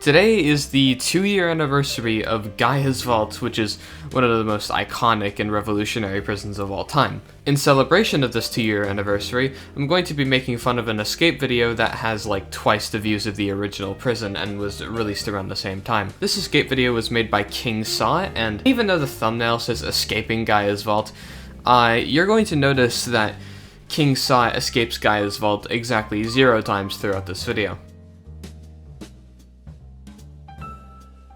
Today is the 2-year anniversary of Gaia's Vault, which is one of the most iconic and revolutionary prisons of all time. In celebration of this 2-year anniversary, I'm going to be making fun of an escape video that has like twice the views of the original prison and was released around the same time. This escape video was made by kingsah, and even though the thumbnail says escaping Gaia's Vault, you're going to notice that kingsah escapes Gaia's Vault exactly 0 times throughout this video.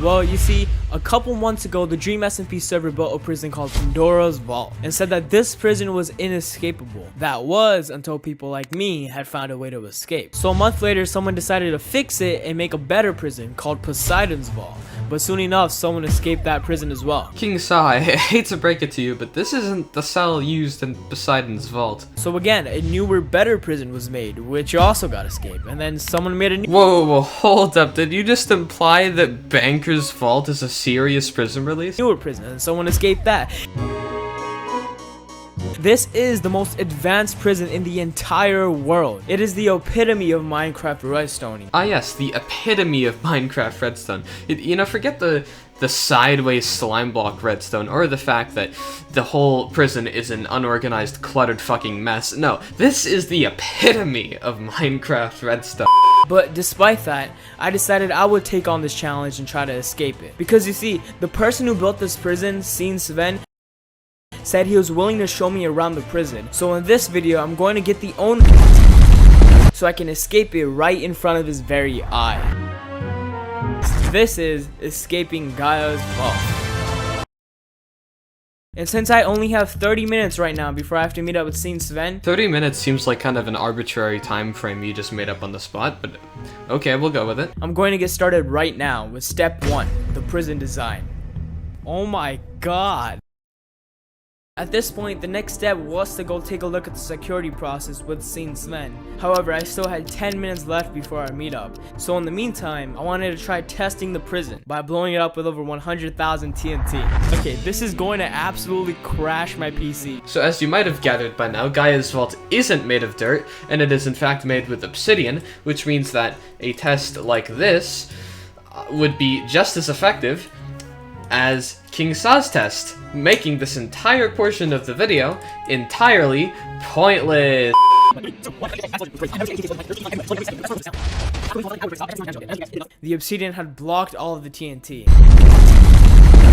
Well, you see, a couple months ago, the Dream SMP server built a prison called Pandora's Vault and said that this prison was inescapable. That was until people like me had found a way to escape. So a month later, someone decided to fix it and make a better prison called Poseidon's Vault. But soon enough, someone escaped that prison as well. kingsah, I hate to break it to you, but this isn't the cell used in Poseidon's Vault. So again, a newer, better prison was made, which also got escaped. And then someone made a new— Whoa, hold up. Did you just imply that Banker's Vault is a serious prison release? newer prison, and someone escaped that. This is the most advanced prison in the entire world. It is the epitome of Minecraft redstone. Ah yes, the epitome of Minecraft redstone. Forget the sideways slime block redstone, or the fact that the whole prison is an unorganized, cluttered fucking mess. No, this is the epitome of Minecraft redstone. But despite that, I decided I would take on this challenge and try to escape it. Because you see, the person who built this prison, Sven, said he was willing to show me around the prison. So in this video, I'm going to get the owner so I can escape it right in front of his very eye. This is escaping Gaia's Vault. And since I only have 30 minutes right now before I have to meet up with Sven. 30 minutes seems like kind of an arbitrary time frame you just made up on the spot, but okay, we'll go with it. I'm going to get started right now with step 1, the prison design. Oh my god. At this point, the next step was to go take a look at the security process with Sven. However, I still had 10 minutes left before our meetup. So in the meantime, I wanted to try testing the prison by blowing it up with over 100,000 TNT. Okay, this is going to absolutely crash my PC. So as you might have gathered by now, Gaia's Vault isn't made of dirt, and it is in fact made with obsidian, which means that a test like this would be just as effective as kingsah's test, making this entire portion of the video entirely pointless. The obsidian had blocked all of the TNT.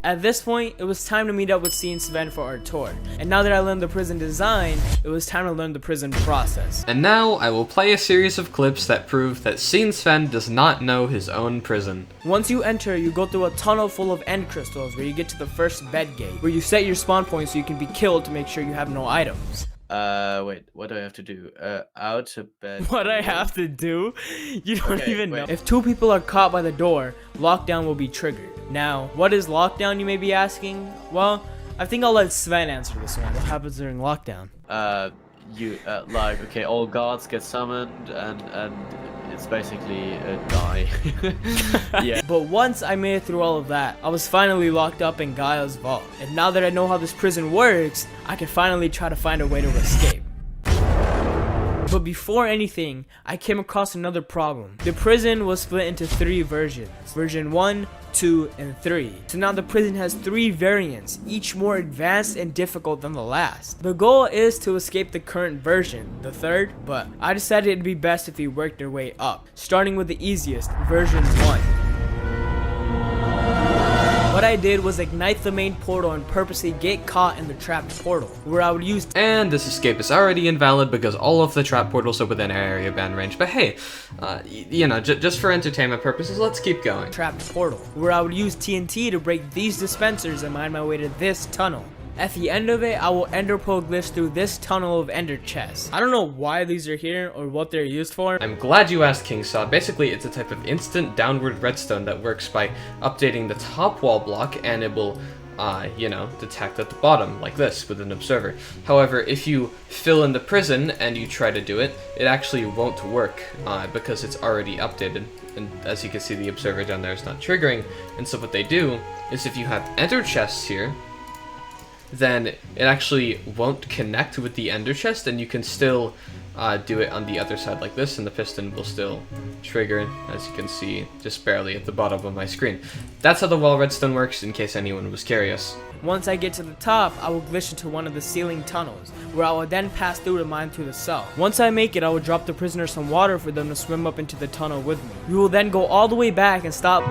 At this point, it was time to meet up with Sven for our tour. And now that I learned the prison design, it was time to learn the prison process. And now I will play a series of clips that prove that Sven does not know his own prison. Once you enter, you go through a tunnel full of end crystals where you get to the first bed gate, where you set your spawn point so you can be killed to make sure you have no items. Wait, what do I have to do? Out to bed. What I have to do? You don't even know. wait. If 2 people are caught by the door, lockdown will be triggered. Now, what is lockdown, you may be asking? Well, I think I'll let Sven answer this one. What happens during lockdown? Okay, all guards get summoned, and it's basically a die. Yeah. But once I made it through all of that, I was finally locked up in Gaia's Vault. And now that I know how this prison works, I can finally try to find a way to escape. But before anything, I came across another problem. The prison was split into 3 versions. Version 1, 2, and 3. So now the prison has 3 variants, each more advanced and difficult than the last. The goal is to escape the current version, the 3rd, but I decided it'd be best if we worked our way up, starting with the easiest, version 1. What I did was ignite the main portal and purposely get caught in the trapped portal, where I would use— And this escape is already invalid because all of the trap portals are within area ban range. But hey, just for entertainment purposes, let's keep going. trapped portal, where I would use TNT to break these dispensers and mine my way to this tunnel. At the end of it, I will ender pearl glitch through this tunnel of ender chests. I don't know why these are here or what they're used for. I'm glad you asked, kingsah. Basically, it's a type of instant downward redstone that works by updating the top wall block, and it will, detect at the bottom, like this, with an observer. However, if you fill in the prison and you try to do it, it actually won't work, because it's already updated. And as you can see, the observer down there is not triggering. And so what they do is, if you have ender chests here, then it actually won't connect with the ender chest, and you can still do it on the other side like this, and the piston will still trigger, as you can see, just barely at the bottom of my screen. That's how the wall redstone works, in case anyone was curious. Once I get to the top, I will glitch into one of the ceiling tunnels, where I will then pass through to mine through the cell. Once I make it, I will drop the prisoners some water for them to swim up into the tunnel with me. We will then go all the way back and stop to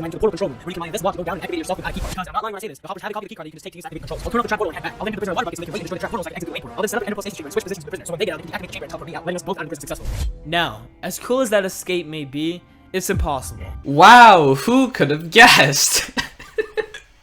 mine to the portal control room, where you can mine this block to go down and activate yourself without a key card. Because I'm not lying when I say this, the hoppers have a copy of the key card that you can just take to use to activate controls. I'll turn off the trap portal and head back. I'll then put the prisoner in a water bucket so they can wait and destroy the trap portal so I can exit the main portal. I'll then set up an enter station chamber and switch positions with the prisoner, so when they get out, they can deactivate the chamber and teleport me out, letting us both out of the prison successfully. Now, as cool as that escape may be, it's impossible. Wow, who could have guessed?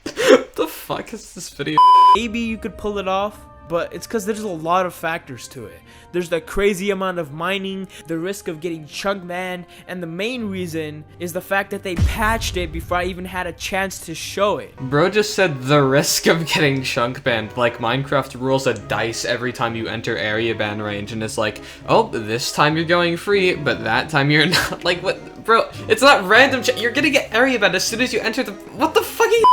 What the fuck is this video? Maybe you could pull it off, but it's because there's a lot of factors to it. There's the crazy amount of mining, the risk of getting chunk banned, and the main reason is the fact that they patched it before I even had a chance to show it. Bro just said the risk of getting chunk banned, like Minecraft rolls a dice every time you enter area ban range, and it's like, oh, this time you're going free, but that time you're not. Like, what? Bro, it's not random. You're gonna get area banned as soon as you enter the. What the fuck are you?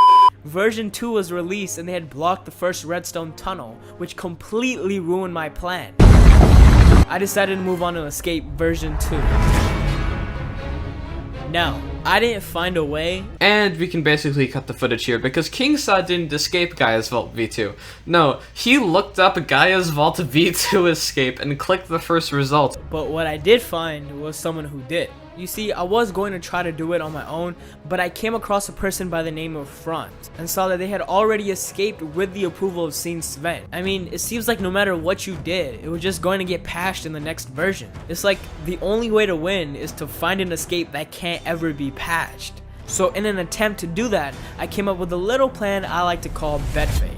Version 2 was released and they had blocked the first redstone tunnel, which completely ruined my plan. I decided to move on to escape version 2. Now, I didn't find a way. And we can basically cut the footage here because kingsah didn't escape Gaia's Vault V2. No, he looked up Gaia's Vault V2 escape and clicked the first result. But what I did find was someone who did. You see, I was going to try to do it on my own, but I came across a person by the name of Front and saw that they had already escaped with the approval of Sven. I mean, it seems like no matter what you did, it was just going to get patched in the next version. It's like the only way to win is to find an escape that can't ever be patched. So in an attempt to do that, I came up with a little plan I like to call bed fake.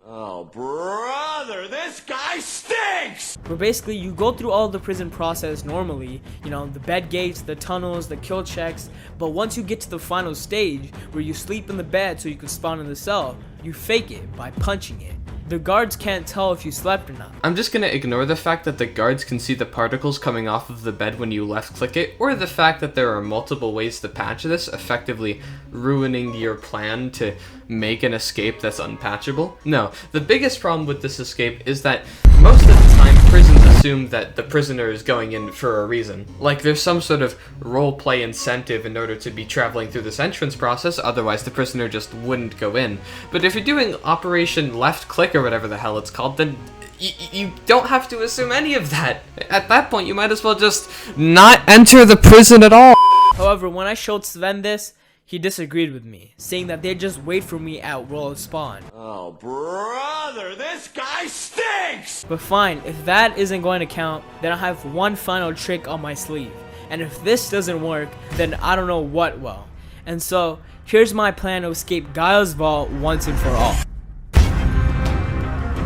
Oh, brother, this guy stinks! Where basically you go through all the prison process normally, you know, the bed gates, the tunnels, the kill checks, but once you get to the final stage where you sleep in the bed so you can spawn in the cell, you fake it by punching it. The guards can't tell if you slept or not. I'm just gonna ignore the fact that the guards can see the particles coming off of the bed when you left click it, or the fact that there are multiple ways to patch this, effectively ruining your plan to make an escape that's unpatchable. No, the biggest problem with this escape is that most of the time prisons assume that the prisoner is going in for a reason. Like there's some sort of roleplay incentive in order to be traveling through this entrance process, otherwise the prisoner just wouldn't go in. But if you're doing Operation Left Click or whatever the hell it's called, then you don't have to assume any of that. At that point, you might as well just not enter the prison at all. However, when I showed Sven this, he disagreed with me, saying that they'd just wait for me at world spawn. Oh, brother, this guy stinks! But fine, if that isn't going to count, then I have one final trick on my sleeve. And if this doesn't work, then I don't know what will. And so, here's my plan to escape Gaia's Vault once and for all.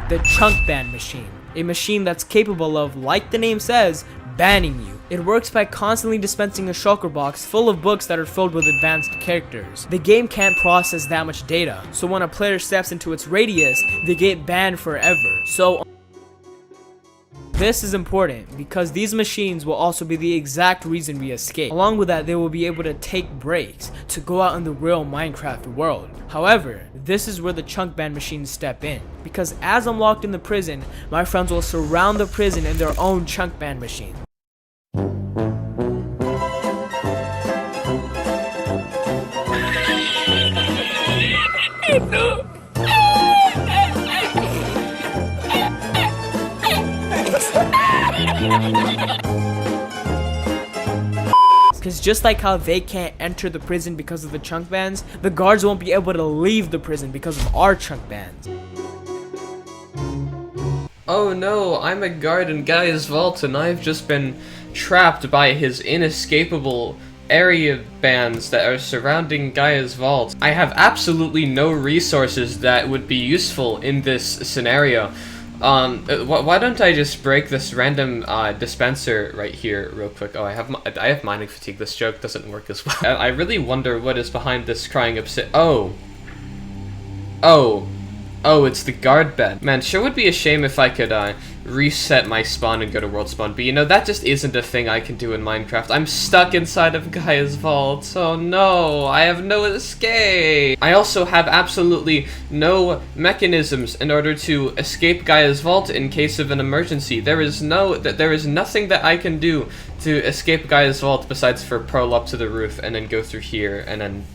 The chunk ban machine. A machine that's capable of, like the name says, banning you. It works by constantly dispensing a shulker box full of books that are filled with advanced characters. The game can't process that much data, so when a player steps into its radius, they get banned forever. So this is important because these machines will also be the exact reason we escape. Along with that, they will be able to take breaks to go out in the real Minecraft world. However, this is where the chunk ban machines step in, because as I'm locked in the prison, my friends will surround the prison in their own chunk ban machine. Because just like how they can't enter the prison because of the chunk bans, the guards won't be able to leave the prison because of our chunk bans. Oh no, I'm a guard in Gaia's Vault and I've just been trapped by his inescapable area bans that are surrounding Gaia's Vault. I have absolutely no resources that would be useful in this scenario. Why don't I just break this random dispenser right here real quick? Oh, I have mining fatigue. This joke doesn't work as well. I really wonder what is behind this crying upset. Oh, Oh, it's the guard bed. Man, sure would be a shame if I could reset my spawn and go to world spawn, but you know, that just isn't a thing I can do in Minecraft. I'm stuck inside of Gaia's vault. Oh no, I have no escape. I also have absolutely no mechanisms in order to escape Gaia's vault in case of an emergency. There is nothing that I can do to escape Gaia's vault besides for pearl up to the roof and then go through here and then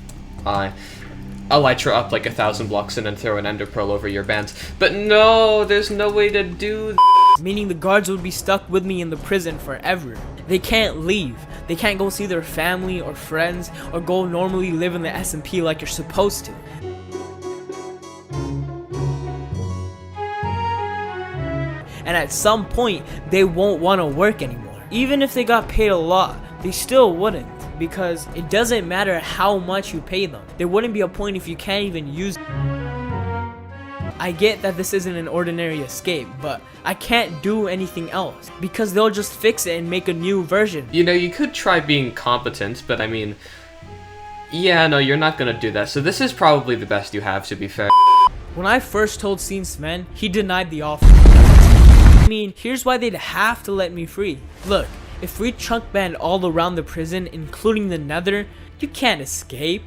elytra up like 1,000 blocks and then throw an ender pearl over your bands. But no, there's no way to do that. Meaning the guards would be stuck with me in the prison forever. They can't leave. They can't go see their family or friends or go normally live in the SMP like you're supposed to. And at some point, they won't want to work anymore. Even if they got paid a lot, they still wouldn't. Because it doesn't matter how much you pay them. There wouldn't be a point if you can't even use it. I get that this isn't an ordinary escape, but I can't do anything else because they'll just fix it and make a new version. You know, you could try being competent, but I mean, yeah, no, you're not gonna do that. So this is probably the best you have, to be fair. When I first told Sven, he denied the offer. I mean, here's why they'd have to let me free. Look, if we chunk band all around the prison, including the nether, you can't escape.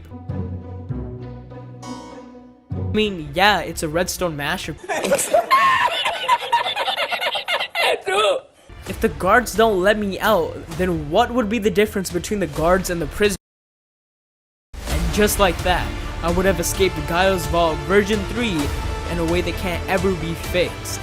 I mean, yeah, it's a redstone masher. If the guards don't let me out, then what would be the difference between the guards and the prison? And just like that, I would have escaped Gaia's Vault version 3 in a way that can't ever be fixed.